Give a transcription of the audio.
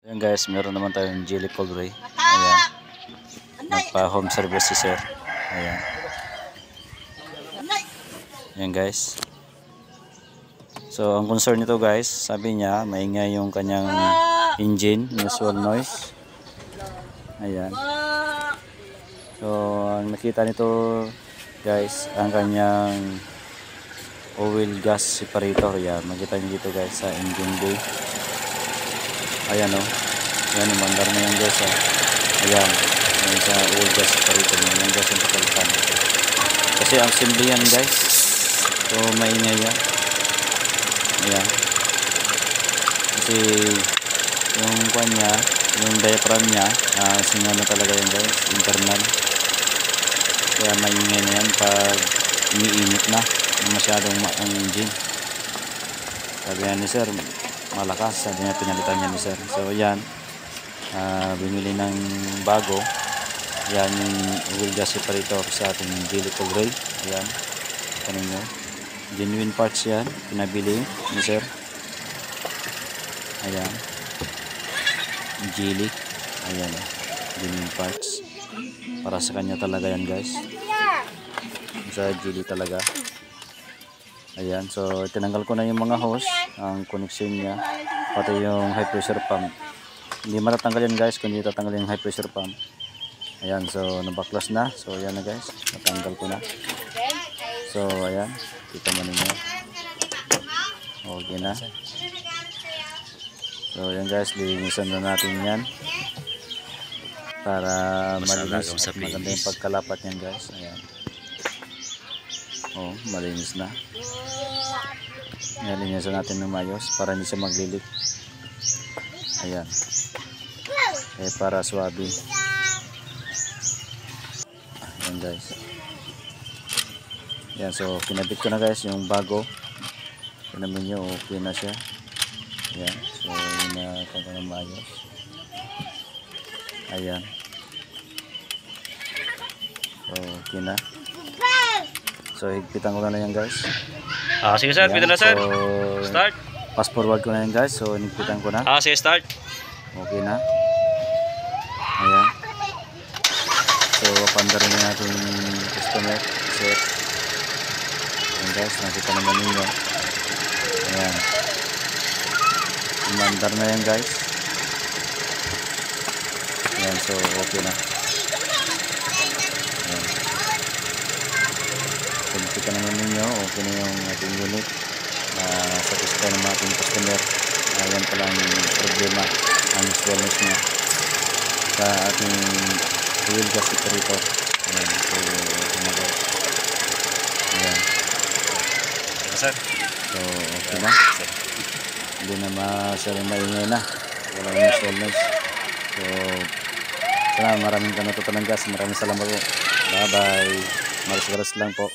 Ayan guys, meron naman tayong jelly cold ray. Ayan. Nagpa home service si sir. Ayan. Ayan guys. So ang concern nito guys, sabi niya maingay yung kanyang engine, usual noise. Ayan. So ang nakita nito guys, ang kanyang oil gas separator. Ayan, makita niyo dito guys sa engine bay. Ayan o. Ayan, umandar na yung gas. Ayan. Ayan sa oil gas separator. Yung gas yung papalitan. Kasi ang simple yan guys. So maingay yan. Ayan. Kasi yung kanya, yung diaphragm niya, sinano talaga yan guys. Internal. Kaya maingay na yan pag umiinit na. Masyadong ang engine. Sabi yan ni sir, malakas, sabi niya pinalitan niya ni sir. So yan, bumili ng bago. Yan yung oil gas separator sa ating jelly cold ray. Ayan, kanin nyo, genuine parts yan, pinabili ni sir. Ayan, jelly. Ayan, genuine parts para sa kanya talaga yan guys, sa jelly talaga. Ayan, so tinanggal ko na yung mga hose, ang connection niya, pati yung high pressure pump. Hindi matatanggal yan guys, kundi tatanggal yung high pressure pump. Ayan, so nabaklas na. So ayan na guys, natanggal ko na. So ayan, kita mo ninyo. Okay na. So ayan guys, lilinisan na natin yan para malinis at maganda yung pagkalapat yan guys. Ayan. Oh, malinis na. Nilinisan natin ng mayos para hindi siya maglilik. Ayan. Para swabe. Ayan guys. Ayan, so kinabit ko na guys yung bago. Tinamin nyo, okay na siya. Ayan, so yun na kung ng mayos. Ayan. So okay na. So higpitan ko na yan guys. Sige sir, pwede na sir. So, Start. Fast forward ko na yan guys. So higpitan ko na. Sige, start. Okay na. Ayan. So pandarin na natin yung customer. Set. Ayan guys, nakita naman ninyo. Ayan. Umandar na yan guys. Ayan, so okay na. Ayan. So nakita naman ninyo, okay na yung ating unit. Satisfy naman ating customer. Ayan pala ang problema, ang swellness niya sa ating oil gas separator. Ayan, so okay na guys. Ayan. Sir. So okay na. Hindi na masyadong maingay na. Wala yung swellness. So sana maraming natutunan guys. Maraming salamat po. Bye bye. Maras lang po.